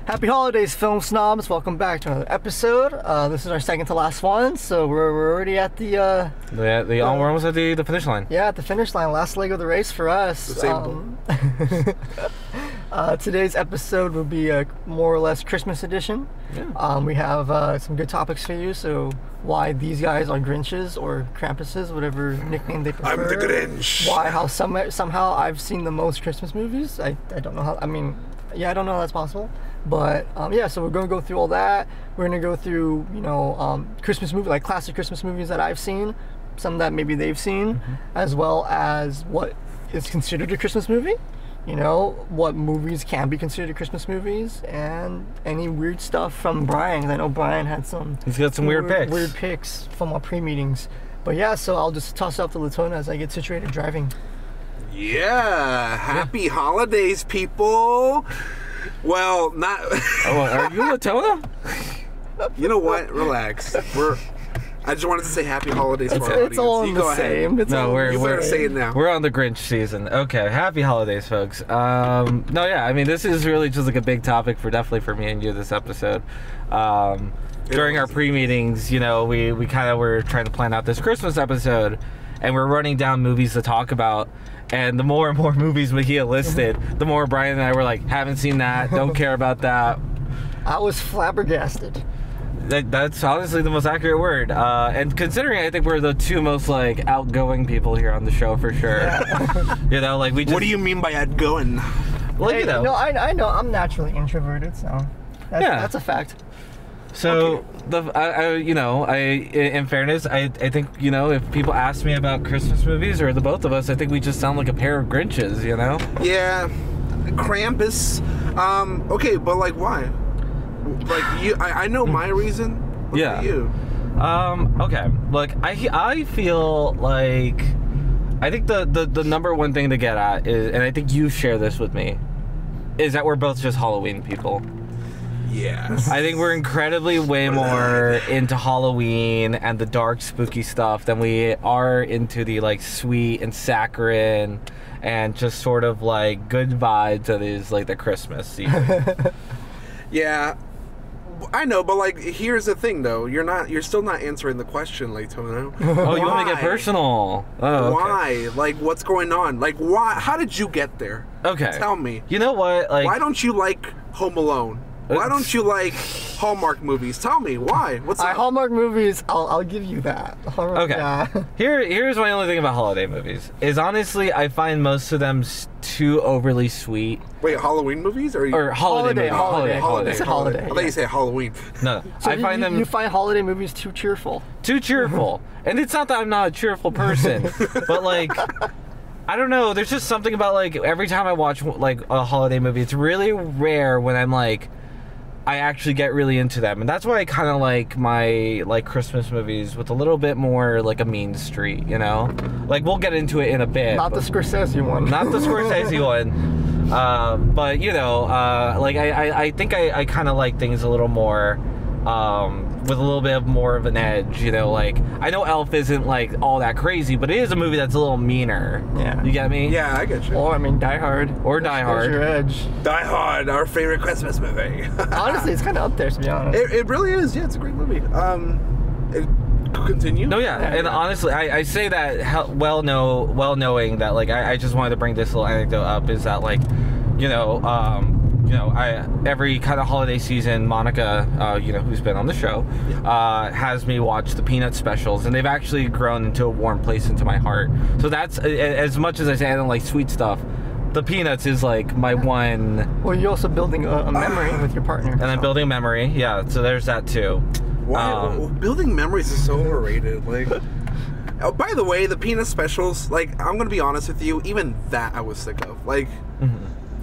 Happy holidays, film snobs! Welcome back to another episode. This is our second to last one, so we're already at the we're almost at the finish line. Yeah, at the finish line. Last leg of the race for us. Today's episode will be a more or less Christmas edition. Yeah. We have some good topics for you. So why these guys are Grinches or Krampuses, whatever nickname they prefer. I'm the Grinch. Why? How somehow I've seen the most Christmas movies. I don't know how. I mean, yeah, I don't know how that's possible. But yeah, so we're gonna go through all that. We're gonna go through, Christmas movies, like classic Christmas movies that I've seen, some that maybe they've seen, as well as what is considered a Christmas movie. What movies can be considered Christmas movies, and any weird stuff from Brian. 'Cause I know Brian had some. He's got some weird picks. Weird picks from our pre-meetings. But yeah, so I'll just toss it up to Letona as I get situated driving. Yeah, happy holidays, people. Well, not. Are you Letona? You know what? Relax. I just wanted to say happy holidays to our audience. It's all the same. We're say it now. We're on the Grinch season. Okay, happy holidays, folks. I mean, this is really just like a big topic definitely for me and you this episode. During our pre-meetings, we kind of were trying to plan out this Christmas episode, and we're running down movies to talk about. And the more and more movies Mejia listed, the more Brian and I were like, haven't seen that, don't care about that. I was flabbergasted. That's honestly the most accurate word. And considering I think we're the two most outgoing people here on the show for sure. Yeah. We just. What do you mean by outgoing? Well, No, I know. I'm naturally introverted, so that's a fact. So in fairness, I think if people ask me about Christmas movies or the both of us, I think we just sound like a pair of Grinches, Yeah, Krampus. Okay, but why? I know my reason. What about you? Okay. I feel like I think the number one thing to get at is, and I think you share this with me, is that we're both just Halloween people. Yes. I think we're incredibly way more into Halloween and the dark, spooky stuff than we are into the sweet and saccharine and just sort of good vibes that is the Christmas season. Yeah, I know, but here's the thing though. You're still not answering the question, Letona. Oh, you want to get personal? Oh, okay. Why? What's going on? Why? How did you get there? Okay. Tell me. You know what? Why don't you like Home Alone? Why don't you like Hallmark movies? Tell me why. What's up? Hallmark movies? I'll give you that. Okay. Yeah. Here's my only thing about holiday movies is honestly I find most of them too overly sweet. Wait, Halloween movies or holiday? Holiday. It's a holiday. I thought you said Halloween. No, so I find them. You find holiday movies too cheerful. Too cheerful, and it's not that I'm not a cheerful person, but I don't know. There's just something about every time I watch a holiday movie, it's really rare when I'm I actually get really into them, and that's why I kind of like my Christmas movies with a little bit more a mean streak, we'll get into it in a bit. Not the Scorsese one. Not the Scorsese one. But I think I kind of like things a little more with a little bit more of an edge, I know Elf isn't all that crazy, but it is a movie that's a little meaner. Yeah. You get me? Yeah, I get you. Or Die Hard. Or Die Hard. There's your edge. Die Hard, our favorite Christmas movie. Honestly, it's kind of up there, to be honest. It really is. Yeah, it's a great movie. Continue? No, yeah. And honestly, I say that well knowing that I just wanted to bring this little anecdote up is that every kind of holiday season, Monica, who's been on the show, has me watch the Peanut specials, and they've actually grown into a warm place into my heart. So that's, as much as I say I don't like sweet stuff, the Peanuts is my one. Well, you're also building a memory with your partner. And I'm building a memory, yeah, so there's that too. Why? Building memories is so overrated. Oh, by the way, the Peanut specials, I'm gonna be honest with you, even that I was sick of.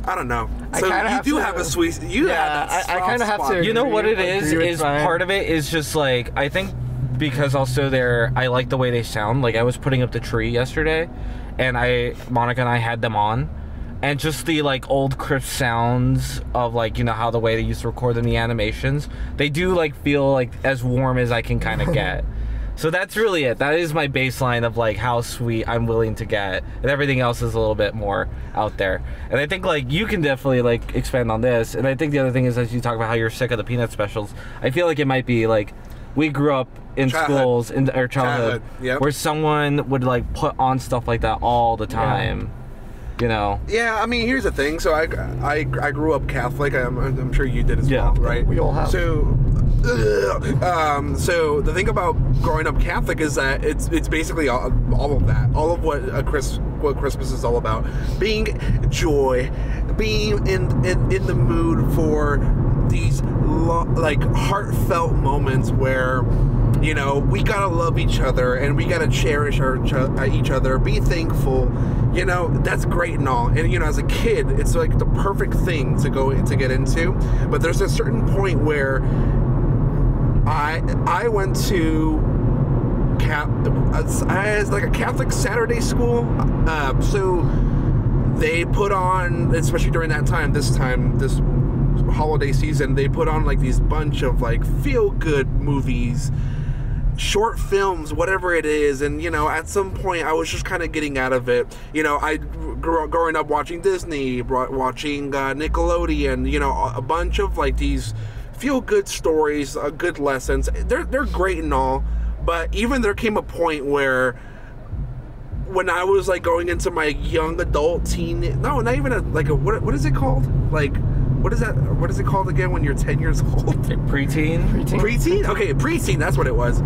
I don't know. So you do have a sweet. I kind of have to. You know what it is part of it is just I think because also I like the way they sound. I was putting up the tree yesterday, and Monica and I had them on, and just the old crisp sounds of how the way they used to record in the animations. They do feel as warm as I can kind of get. So that's really it. That is my baseline of like how sweet I'm willing to get, and everything else is a little bit more out there. And I think like you can definitely like expand on this. And I think the other thing is, as you talk about how you're sick of the peanut specials, I feel like it might be like we grew up in schools in our childhood yep. where someone would like put on stuff like that all the time. You know. Yeah, I mean, here's the thing. So I grew up Catholic. I'm sure you did as well, right? We all have. So the thing about growing up Catholic is that it's basically all of that, all of what Christmas is all about: being joy, being in the mood for these like heartfelt moments where, you know, we gotta love each other and we gotta cherish each other, be thankful. You know, that's great and all. And, you know, as a kid, it's like the perfect thing to get into. But there's a certain point where I went to as like a Catholic Saturday school. So they put on, especially during that time, this holiday season, they put on like these bunch of like feel-good movies, short films, whatever it is. And, you know, at some point I was just kind of getting out of it. You know, I grew up growing up watching Disney, watching Nickelodeon, you know, a bunch of like these feel-good stories, good lessons. They're great and all, but even there came a point where when I was like going into my young adult teen, no, not even what is it called? Like, what is that? What is it called again when you're 10 years old? Preteen? Preteen? Okay, preteen, that's what it was.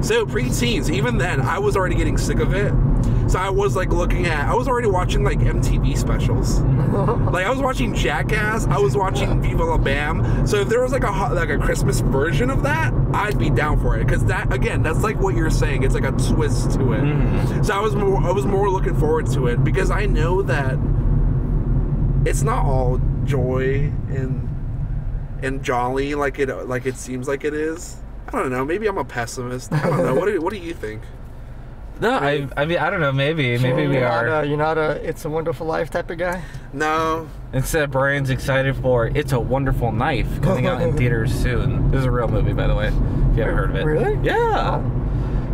So preteens, even then, I was already getting sick of it. So I was like I was already watching like MTV specials. Like I was watching Jackass, I was watching Viva La Bam. So if there was like a Christmas version of that, I'd be down for it. Because that, again, that's like what you're saying. It's like a twist to it. Mm-hmm. So I was more looking forward to it because I know that it's not all joy and jolly like it seems like it is. I don't know. Maybe I'm a pessimist. I don't know. What do you think? No, I mean, I don't know. Maybe we are. You're not a It's a Wonderful Life type of guy? No. Instead, Brian's excited for It's a Wonderful Knife coming out in theaters soon. This is a real movie, by the way, if you haven't heard of it. Really? Yeah. Oh.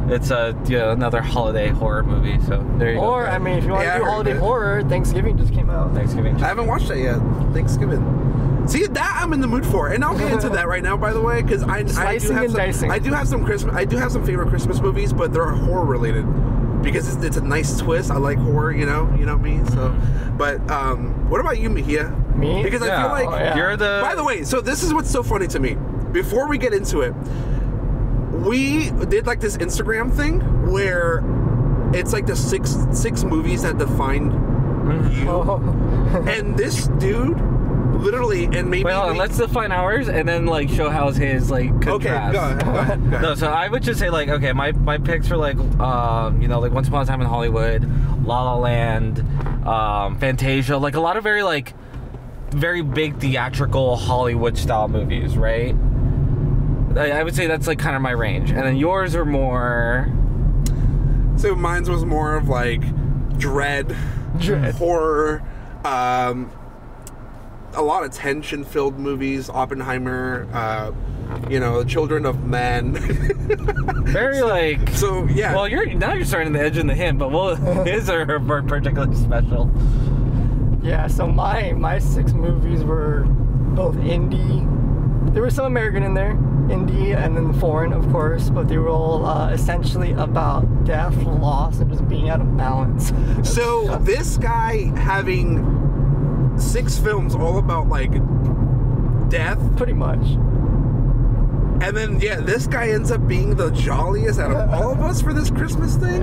It's another holiday horror movie, so there you go. Or, I mean, if you want to do holiday horror, Thanksgiving just came out. Thanksgiving. I haven't watched that yet. Thanksgiving. See, that I'm in the mood for, and I'll get into that right now, by the way, because I do have some favorite Christmas movies, but they're horror related because it's a nice twist. I like horror, you know me. So, but what about you, Mejia? Me? Because I feel like you're the. By the way, so this is what's so funny to me. Before we get into it, we did like this Instagram thing where it's like the six movies that define you, and this dude. Literally, and maybe. Well, let's define ours, and then like show how his like contrast. Okay, go ahead. No, so I would just say like, okay, my picks are like, like Once Upon a Time in Hollywood, La La Land, Fantasia, like a lot of very big theatrical Hollywood style movies, right? I would say that's like kind of my range, and then yours are more. So mine was more of like dread. Horror. A lot of tension-filled movies, Oppenheimer, Children of Men. Very yeah. Well, you're starting to edge in the hint, but his are particularly special. Yeah. So my 6 movies were both indie. There was some American in there, indie, and then foreign, of course, but they were all essentially about death, loss, and just being out of balance. So this guy having 6 films all about like death, pretty much, and then this guy ends up being the jolliest out of all of us for this Christmas thing.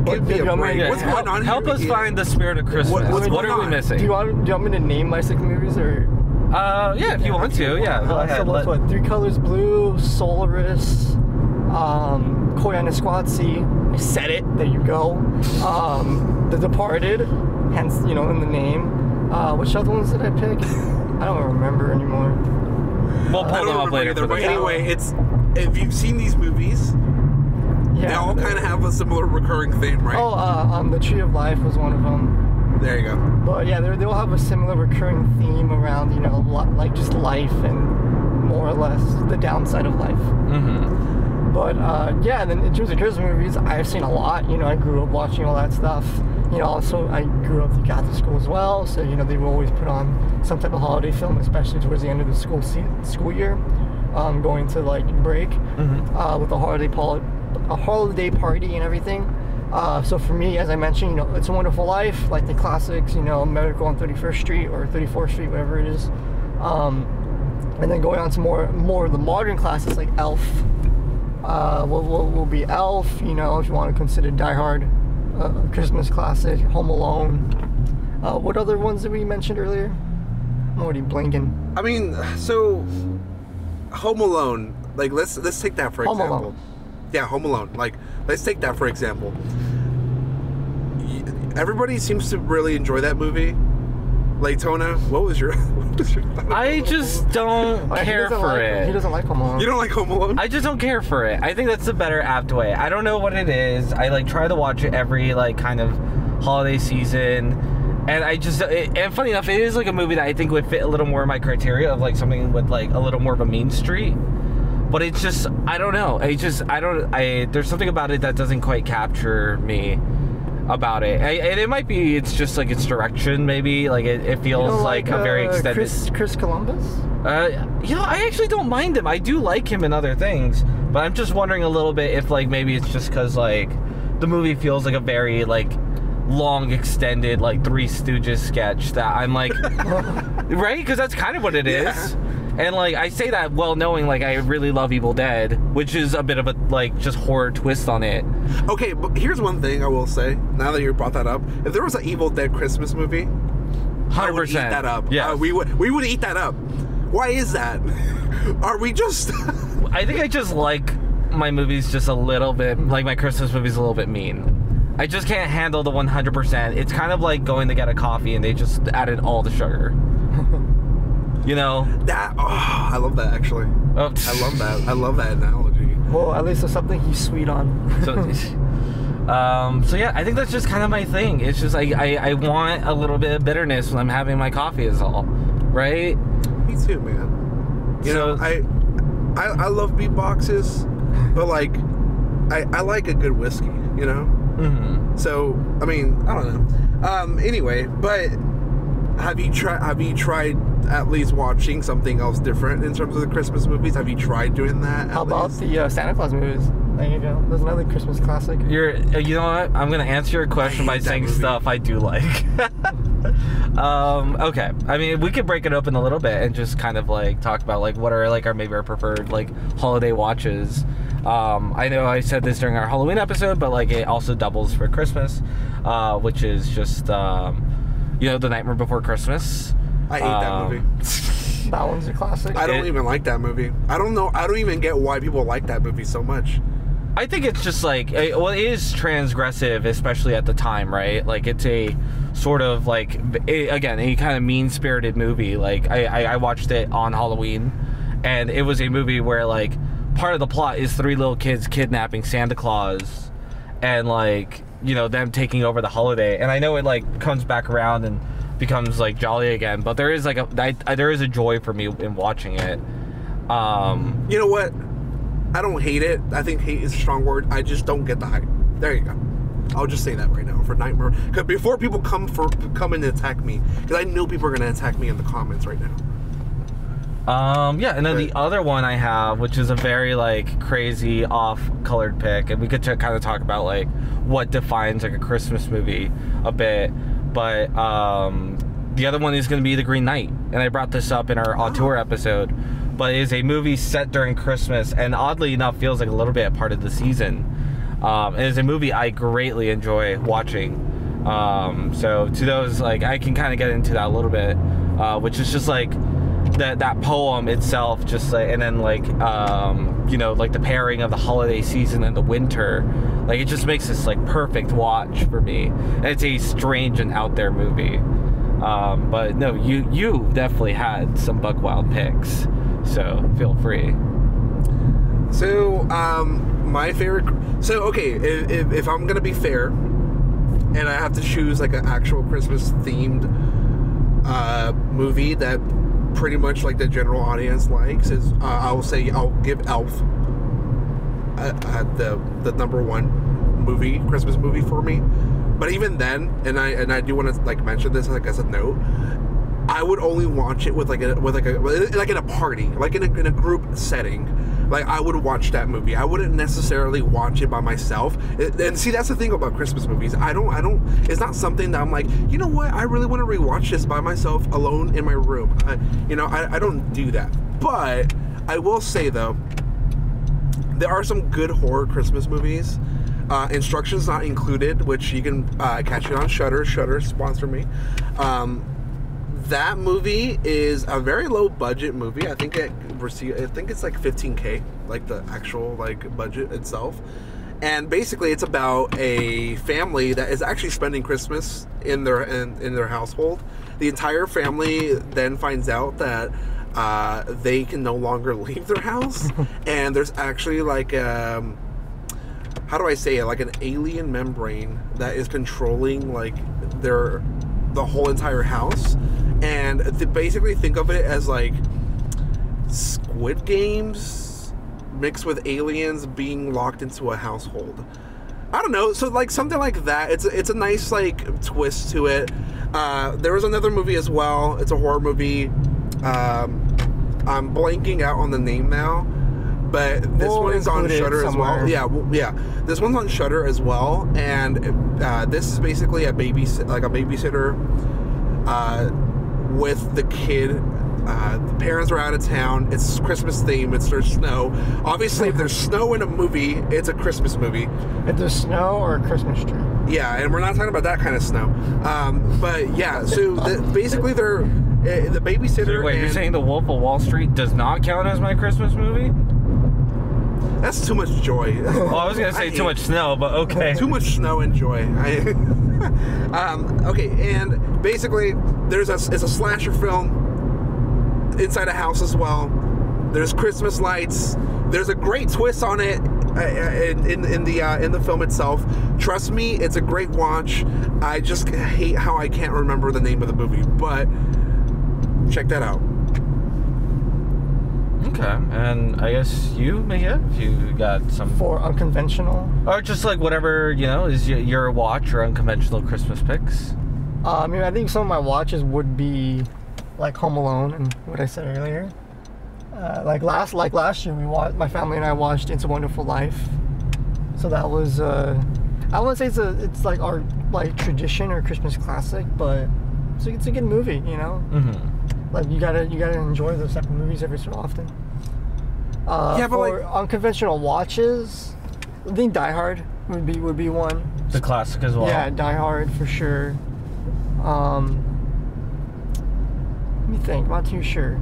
Give me a break. What's going on here? Help us find the spirit of Christmas. What are we missing? Do you want me to name my 6 movies or? Yeah, if you want to, yeah. Go ahead. So what? 3 Colors Blue, Solaris, Koyaanisqatsi. I said it. There you go. The Departed, hence in the name. Which other ones did I pick? I don't remember anymore. We'll pull them up later. But anyway, if you've seen these movies, they all kind of have a similar recurring theme, right? The Tree of Life was one of them. There you go. But yeah, they all have a similar recurring theme around like just life and more or less the downside of life. Mm-hmm. But yeah, and then in terms of Christmas movies, I've seen a lot. You know, I grew up watching all that stuff. You know, also I grew up through Catholic school as well, so you know they would always put on some type of holiday film, especially towards the end of the school year, going to like break with a holiday party and everything. So for me, as I mentioned, you know, It's a Wonderful Life, like the classics, you know, Miracle on 31st Street or 34th Street, whatever it is. And then going on to more of the modern classics like Elf. Will be Elf, you know, if you want to consider Die Hard Christmas classic, Home Alone. What other ones did we mention earlier? I'm already blanking. I mean, so Home Alone, like let's take that for example. Home Alone. Yeah, Home Alone. Like, let's take that for example. Everybody seems to really enjoy that movie. Letona, what was your I just don't care for it. He doesn't like Home Alone. You don't like Home Alone? I just don't care for it. I think that's the better apt way. I don't know what it is. I like try to watch it every like kind of holiday season, and I just and funny enough, it is like a movie that I think would fit a little more in my criteria of like something with like a little more of a mean street. But it's just I don't know. There's something about it that doesn't quite capture me about it. And it might be it's just like its direction, maybe like it feels like a very extended Chris Columbus. You know, I actually don't mind him. I do like him in other things, but I'm just wondering a little bit if like maybe it's just because like the movie feels like a very like long extended like Three Stooges sketch that I'm like right, because that's kind of what it is. And like I say that well knowing like I really love Evil Dead, which is a bit of a like just horror twist on it. Okay, but here's one thing I will say. Now that you brought that up, if there was an Evil Dead Christmas movie, 100%. I would eat that up. Yeah, we would eat that up. Why is that? Are we just? I think I just like my movies just a little bit, like my Christmas movies a little bit mean. I just can't handle the 100%. It's kind of like going to get a coffee and they just added all the sugar. You know? That, I love that actually. Oh. I love that. I love that analogy. Well, at least there's something he's sweet on. So yeah, I think that's just kind of my thing. It's just I want a little bit of bitterness when I'm having my coffee is all. Right? Me too, man. You know, I love beatboxes, but like, I like a good whiskey, you know? Mm-hmm. So, I mean, I don't know. Anyway, but have you tried at least watching something else different in terms of the Christmas movies? Have you tried doing that? How about the Santa Claus movies? There you go. There's another Christmas classic. You know what? I'm gonna answer your question by saying stuff I do like. Okay. I mean, we could break it open a little bit and just kind of like talk about like what are like our maybe our preferred like holiday watches. I know I said this during our Halloween episode, but like it also doubles for Christmas, which is just you know, The Nightmare Before Christmas. I hate that movie. That one's a classic. I don't even like that movie. I don't know. I don't even get why people like that movie so much. I think it's just like, well, it is transgressive, especially at the time, right? Like it's a sort of like, again, a kind of mean-spirited movie. Like I watched it on Halloween, and it was a movie where like part of the plot is 3 little kids kidnapping Santa Claus, and like, you know, them taking over the holiday. And I know it like comes back around and becomes like jolly again, but there is like there is a joy for me in watching it. You know what? I don't hate it. I think hate is a strong word. I just don't get the hype. There you go. I'll just say that right now for Nightmare. Because before people come and attack me, because I know people are going to attack me in the comments right now. Yeah, and then the other one I have, which is a very like crazy off-colored pick, and we could kind of talk about like what defines like a Christmas movie a bit, but the other one is going to be The Green Knight, and I brought this up in our auteur episode, but it is a movie set during Christmas, and oddly enough feels like a little bit a part of the season. It is a movie I greatly enjoy watching. So to those, like, I can kind of get into that a little bit, which is just like that poem itself, just like, and then like you know, like the pairing of the holiday season and the winter, like it just makes this like perfect watch for me. And it's a strange and out there movie, but no, you definitely had some buck wild picks, so feel free. So my favorite, so okay, if I'm gonna be fair and I have to choose like an actual Christmas themed movie that pretty much like the general audience likes, is I'll give Elf. the number one Christmas movie for me. But even then, and I do want to like mention this like as a note, I would only watch it with like in a party, like in a group setting. Like I would watch that movie. I wouldn't necessarily watch it by myself. And see, that's the thing about Christmas movies. I don't. It's not something that I'm like, you know what? I really want to rewatch this by myself, alone in my room. I don't do that. But I will say though, there are some good horror Christmas movies. Instructions Not Included, which you can catch it on Shudder. Shudder sponsor me. That movie is a very low budget movie. I think it's like $15K, like the actual like budget itself. And basically, it's about a family that is actually spending Christmas in their household. The entire family then finds out that they can no longer leave their house, and there's actually like how do I say it? Like an alien membrane that is controlling like the whole entire house. And basically think of it as like Squid Games mixed with aliens being locked into a household. I don't know, so like something like that. It's a nice like twist to it. There was another movie as well. It's a horror movie. I'm blanking out on the name now, but this one is on Shudder as well. Yeah, this one's on Shudder as well. And this is basically a babysitter. With the kid. The parents are out of town. It's Christmas theme. There's snow. Obviously, if there's snow in a movie, it's a Christmas movie. If there's snow or a Christmas tree. Yeah, and we're not talking about that kind of snow. But yeah, so basically they're the babysitter. So wait, you're saying The Wolf of Wall Street does not count as my Christmas movie? That's too much joy. Well, I was gonna say too much snow, but okay. Too much snow and joy. Okay, and basically, it's a slasher film inside a house as well. There's Christmas lights. There's a great twist on it in the film itself. Trust me, it's a great watch. I just hate how I can't remember the name of the movie, but check that out. Okay, and I guess you, Mejia, if you got some... For unconventional? Or just like whatever, is your watch or unconventional Christmas picks. I mean, I think some of my watches would be like Home Alone and what I said earlier. Like last year, my family and I watched It's a Wonderful Life. So that was, I wouldn't say it's like our like tradition or Christmas classic, but it's a good movie, Mm-hmm. Like you gotta enjoy those type of movies every so often. Yeah, but for unconventional watches, I think Die Hard would be one. The classic as well. Yeah, Die Hard for sure. Let me think. I'm not too sure.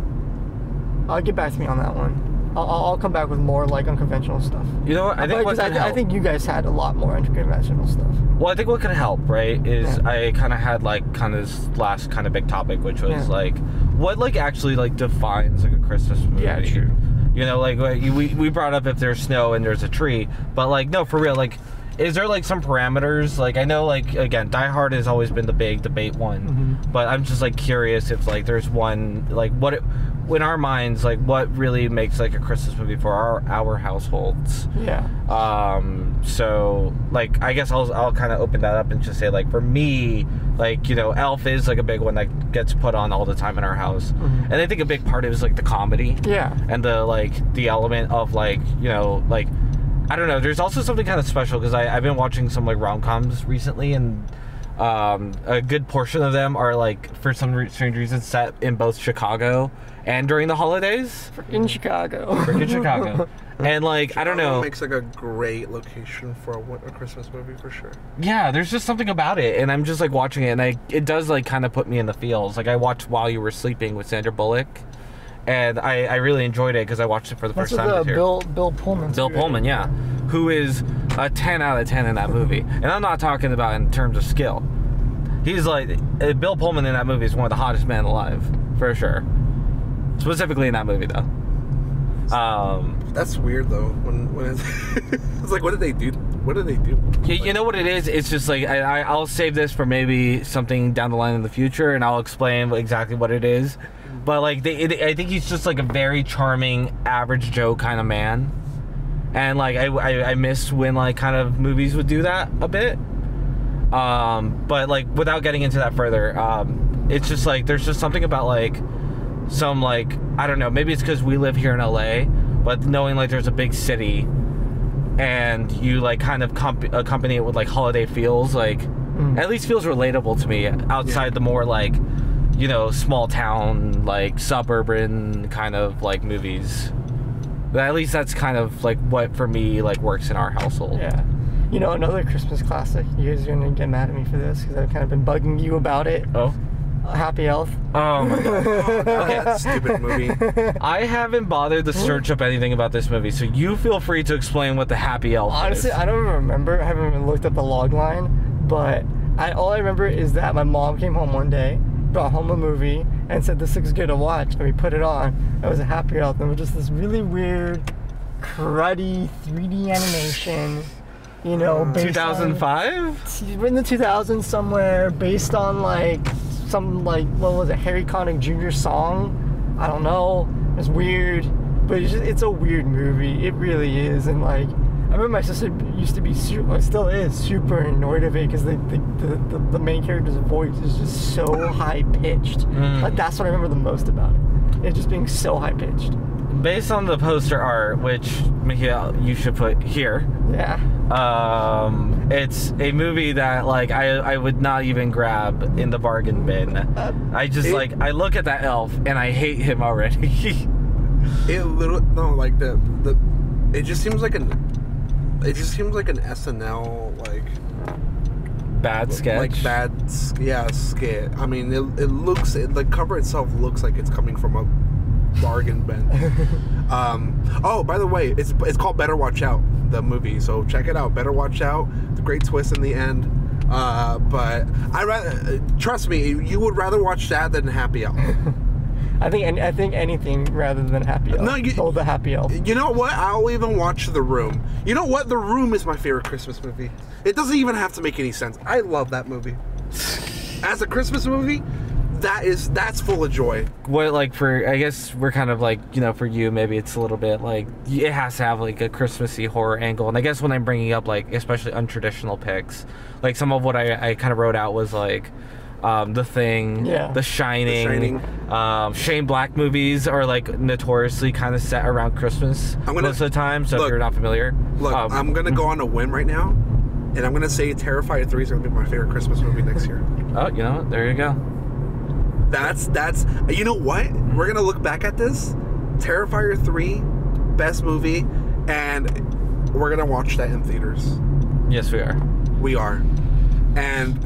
Get back to me on that one. I'll come back with more like unconventional stuff. You know what? I think you guys had a lot more unconventional stuff. Well, I think what could help, right, is I kind of had like kind of this last kind of big topic, which was like what like actually like defines like a Christmas movie. Yeah, true. Like we brought up if there's snow and there's a tree, but like no, for real, like is there like some parameters? Like I know like again, Die Hard has always been the big debate one, but I'm just like curious if like there's one like in our minds, like what really makes like a Christmas movie for our households. Yeah. So like I guess I'll kind of open that up and just say like for me, like Elf is like a big one that gets put on all the time in our house, and I think a big part of it is like the comedy. Yeah. And the element of like like I don't know. There's also something kind of special because I've been watching some like rom-coms recently, and a good portion of them are like for some strange reason set in both Chicago and during the holidays. Freaking Chicago. Chicago And like I don't know, makes like a great location for a Christmas movie for sure. Yeah, there's just something about it, and I'm just like watching it, and it does like kind of put me in the feels. Like I watched While You Were Sleeping with Sandra Bullock, and I really enjoyed it because I watched it for the first time this year. Bill Pullman. Bill Pullman, yeah, who is a 10 out of 10 in that movie, and I'm not talking about in terms of skill. He's like Bill Pullman in that movie is one of the hottest men alive for sure. Specifically in that movie, though. That's weird though. When it's like, what did they do? What did they do? You know what it is? It's just like I'll save this for maybe something down the line in the future, and I'll explain exactly what it is. But like, I think he's just like a very charming, average Joe kind of man, and like I missed when like kind of movies would do that a bit. But like without getting into that further, it's just like there's just something about like some like I don't know, maybe it's because we live here in LA, but knowing like there's a big city and you like kind of accompany it with like holiday feels, like at least feels relatable to me outside the more like, you know, small town like suburban kind of like movies. But at least that's kind of like what for me like works in our household. Yeah. You know, another Christmas classic. You guys are gonna get mad at me for this because I've kind of been bugging you about it. Oh. Happy Elf. Oh my god. Okay, that stupid movie. I haven't bothered to search up anything about this movie, so you feel free to explain what the Happy Elf Honestly, is. I don't remember. I haven't even looked up the log line, but all I remember is that my mom came home one day, brought home a movie, and said, "This looks good to watch." And we put it on. It was a Happy Elf, and it was just this really weird, cruddy 3D animation. You know, 2005? In the 2000s somewhere, based on like some like what was it, Harry Connick Jr. song? I don't know. It's weird, but it's a weird movie. It really is, and like I remember my sister used to be still is super annoyed of it because the main character's voice is just so high pitched. Like that's what I remember the most about it. It just being so high pitched. Based on the poster art, which Mejia, you should put here. Yeah. It's a movie that like I would not even grab in the bargain bin. I just like I look at that elf and I hate him already. It just seems like an SNL like bad sketch. Like bad skit. I mean, the cover itself looks like it's coming from a bargain bin. Oh, by the way, it's called Better Watch Out, the movie, so check it out. Better Watch Out. It's a great twist in the end. But trust me, you would rather watch that than Happy Elf. I think anything rather than Happy Elf. No, the Happy Elf. You know what? I'll even watch The Room. You know what? The Room is my favorite Christmas movie. It doesn't even have to make any sense. I love that movie. As a Christmas movie, that's full of joy. What, like, for, I guess we're kind of like, you know, for you, maybe it's a little bit like, it has to have like a Christmassy horror angle. And I guess when I'm bringing up like, especially untraditional picks, like some of what I kind of wrote out was like, The Thing, The Shining. Shane Black movies are like notoriously kind of set around Christmas most of the time. So if you're not familiar, I'm gonna go on a whim right now, and I'm gonna say Terrifier 3 is gonna be my favorite Christmas movie next year. Oh, you know what? There you go. That's you know what? We're gonna look back at this Terrifier 3, best movie, and we're gonna watch that in theaters. Yes, we are. We are. And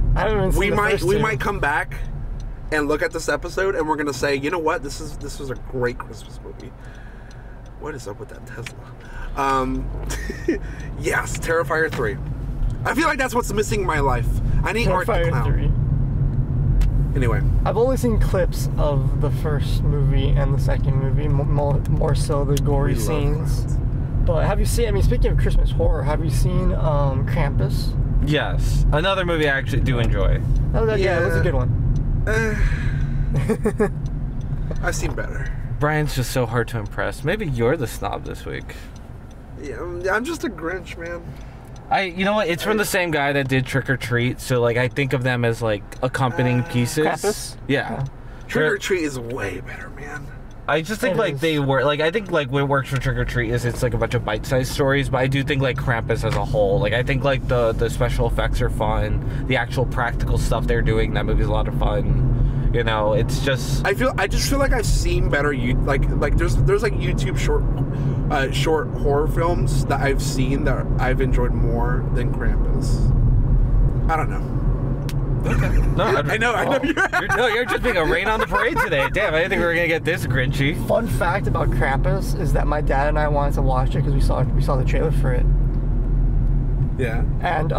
we might come back and look at this episode and we're gonna say, you know what, this was a great Christmas movie. What is up with that Tesla? Yes, Terrifier 3. I feel like that's what's missing in my life. I need Art the Clown. 3. Anyway, I've only seen clips of the first movie and the second movie, more so the gory scenes. But have you seen? I mean, speaking of Christmas horror, have you seen Krampus? Yes, another movie I actually do enjoy. Yeah, it was a good one. I've seen better. Brian's just so hard to impress. Maybe you're the snob this week. Yeah, I'm just a Grinch, man. You know what? It's from the same guy that did Trick or Treat, so like I think of them as like accompanying pieces. Krampus? Yeah. Trick or Treat is way better, man. I just think like they were like I think like what works for Trick or Treat is it's like a bunch of bite-sized stories, but I do think like Krampus as a whole, like I think like the special effects are fun, the actual practical stuff they're doing, that movie's a lot of fun. You know, it's just I just feel like I've seen better like there's like YouTube short horror films that I've seen that I've enjoyed more than Krampus. I don't know. Okay. No, I know you're just being a rain on the parade today. Damn, I didn't think we were gonna get this Grinchy. Fun fact about Krampus is that my dad and I wanted to watch it because we saw the trailer for it. Yeah. And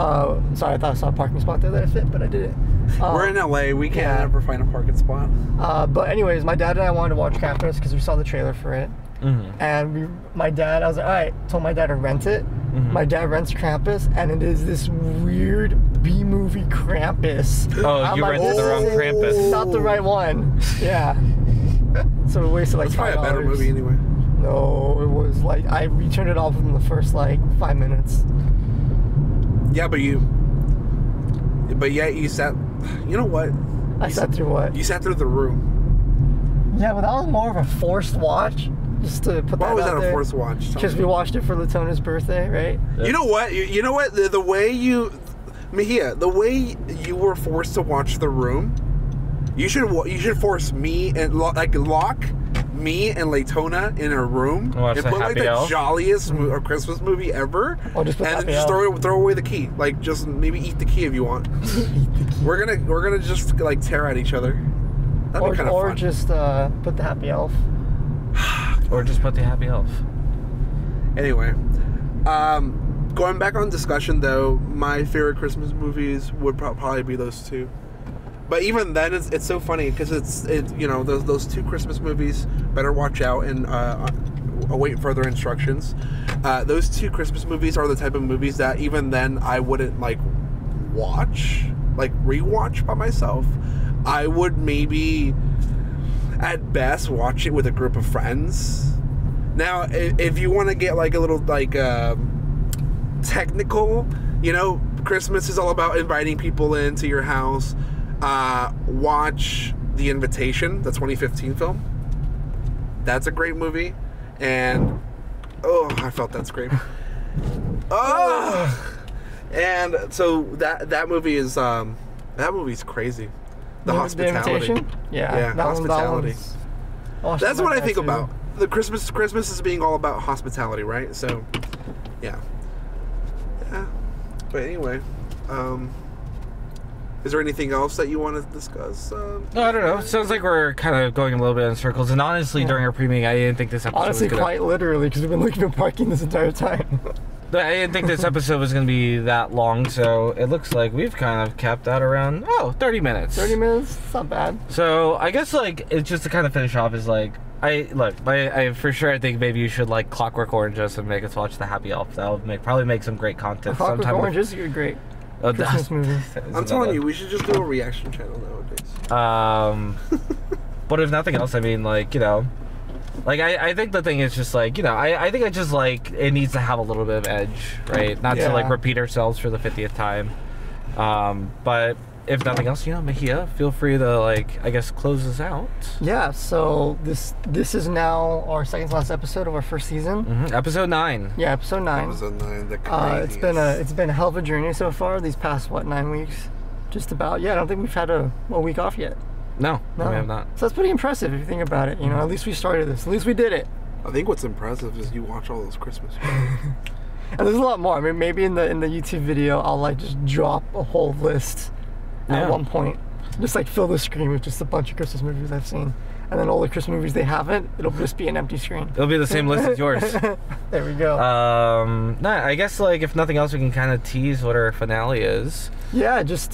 sorry, I thought I saw a parking spot there that I fit, but I didn't. We're in LA. We can't ever find a parking spot. But anyways, my dad and I wanted to watch Krampus because we saw the trailer for it. Mm-hmm. And I was like, all right, told my dad to rent it. Mm-hmm. My dad rents Krampus, and it is this weird B-movie Krampus. Oh, you rented the wrong Krampus. Not the right one. Yeah. So we wasted like $5. It's probably a better movie anyway. No, it was like we turned it off in the first like 5 minutes. Yeah, but you sat. You know what? I sat through what? You sat through The Room. Yeah, but that was more of a forced watch. Just to put that out there. Why was that a forced watch? Because we watched it for Letona's birthday, right? You know what? You know what? The way you, Mejia, the way you were forced to watch The Room, you should force me and lock me and Letona in a room and put like the jolliest Christmas movie ever, and then just throw away the key. Like just maybe eat the key if you want. We're gonna just like tear at each other. That'd be kind of fun. Or just put the happy elf. Or just put the happy elf. Anyway, going back on discussion though, my favorite Christmas movies would probably be those two. But even then, it's so funny because it's you know those two Christmas movies. Better watch out and await further instructions. Those two Christmas movies are the type of movies that even then I wouldn't like rewatch by myself. I would maybe at best watch it with a group of friends. Now, if you want to get like a little like technical, you know, Christmas is all about inviting people into your house. Watch The Invitation, the 2015 film. That's a great movie, and I felt that scream. And so that movie is movie's crazy. The hospitality. The Invitation? Yeah, hospitality. That's what I think about. The Christmas is being all about hospitality, right? So, yeah. But anyway, is there anything else that you want to discuss? No, I don't know. Sounds like we're kind of going a little bit in circles. And honestly, during our pre-meeting, I didn't think this episode was gonna... quite literally, because we've been looking for parking this entire time. I didn't think this episode was going to be that long, so it looks like we've kind of capped that around, 30 minutes. 30 minutes? It's not bad. So, I guess, like, it's just to kind of finish off is, like, I for sure, I think maybe you should, like, Clockwork Orange us and make us watch the Happy Elf. That would probably make some great content. Clockwork Orange is great. Christmas movies. I'm telling you, we should just do a reaction channel nowadays. But if nothing else, I mean, like, you know, like, I think the thing is just, like, you know, I think it's just, like, it needs to have a little bit of edge, right? Not to, like, repeat ourselves for the 50th time. But if nothing else, you know, Mejia, feel free to, like, I guess, close this out. Yeah, so this is now our second to last episode of our first season. Mm-hmm. Episode 9. Yeah, episode 9. Episode 9, the craziest. It's been a hell of a journey so far, these past, 9 weeks? Just about. Yeah, I don't think we've had a week off yet. No, we have not. So that's pretty impressive if you think about it. You know, at least we started this. At least we did it. I think what's impressive is you watch all those Christmas movies. And there's a lot more. I mean, maybe in the YouTube video, I'll like just drop a whole list at one point. Just like fill the screen with just a bunch of Christmas movies I've seen. And then all the Christmas movies they haven't, it'll just be an empty screen. It'll be the same list as yours. There we go. I guess like if nothing else, we can kind of tease what our finale is. Yeah, just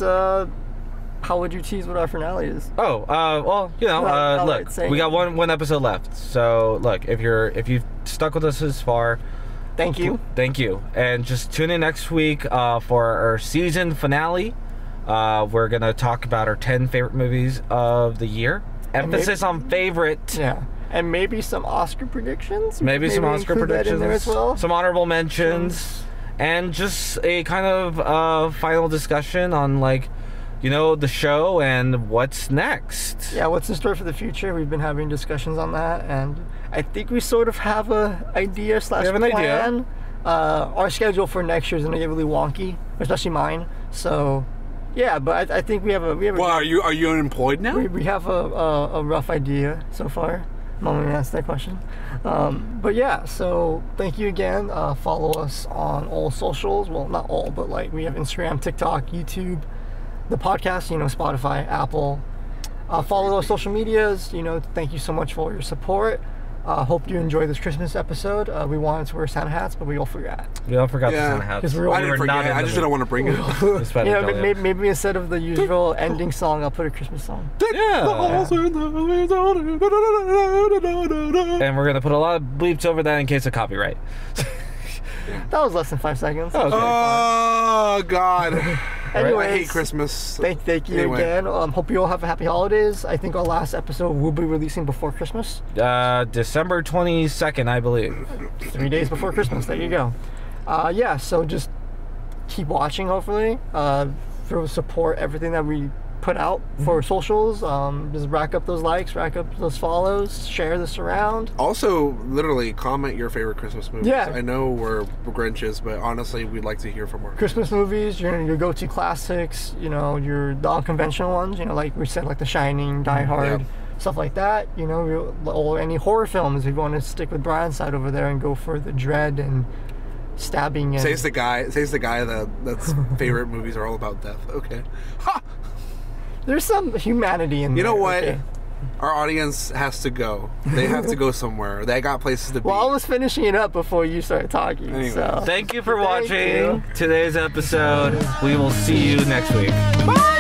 how would you tease what our finale is? Well, you know, look, we got one episode left. So look, if you've stuck with us this far, thank you. Thank you. And just tune in next week for our season finale. We're gonna talk about our 10 favorite movies of the year. Emphasis on favorite. Yeah. And maybe some Oscar predictions. Maybe some Oscar predictions. In there as well. Some honorable mentions. And just a kind of final discussion on, like, you know, the show and what's next. Yeah, what's in store for the future. We've been having discussions on that, and I think we sort of have a idea / plan. Idea. Our schedule for next year is going to get really wonky, especially mine. So, yeah, but I think we have a... Well, are you unemployed now? We have a rough idea so far. I'm only going to ask that question. But yeah, so thank you again. Follow us on all socials. Well, not all, but like we have Instagram, TikTok, YouTube, the podcast, you know, Spotify, Apple. Follow those social medias. You know, thank you so much for your support. Hope you enjoy this Christmas episode. We wanted to wear Santa hats, but we all forgot. We all forgot the Santa hats. I didn't forget. I just didn't want to bring it up. Yeah, maybe instead of the usual ending song, I'll put a Christmas song. Yeah. And we're gonna put a lot of bleeps over that in case of copyright. That was less than 5 seconds. Oh God. Anyways, I hate Christmas. Thank you again. Hope you all have a happy holidays. I think our last episode will be releasing before Christmas. December 22nd, I believe. 3 days before Christmas. There you go. Yeah, so just keep watching, hopefully. Support everything that we put out for socials. Just rack up those likes, rack up those follows, share this around. Also, literally comment your favorite Christmas movies. Yeah. I know we're Grinches, but honestly, we'd like to hear from more Christmas movies, your go-to classics, your non-conventional ones, like we said, like The Shining, Die Hard, stuff like that, or any horror films if you want to stick with Brian's side over there and go for the dread and stabbing. And says the guy that's favorite movies are all about death. Okay. Ha! There's some humanity in there. You know what? Okay. Our audience has to go. They have to go somewhere. They got places to be. Well, I was finishing it up before you started talking. Anyway. So. Thank you for watching today's episode. We will see you next week. Bye!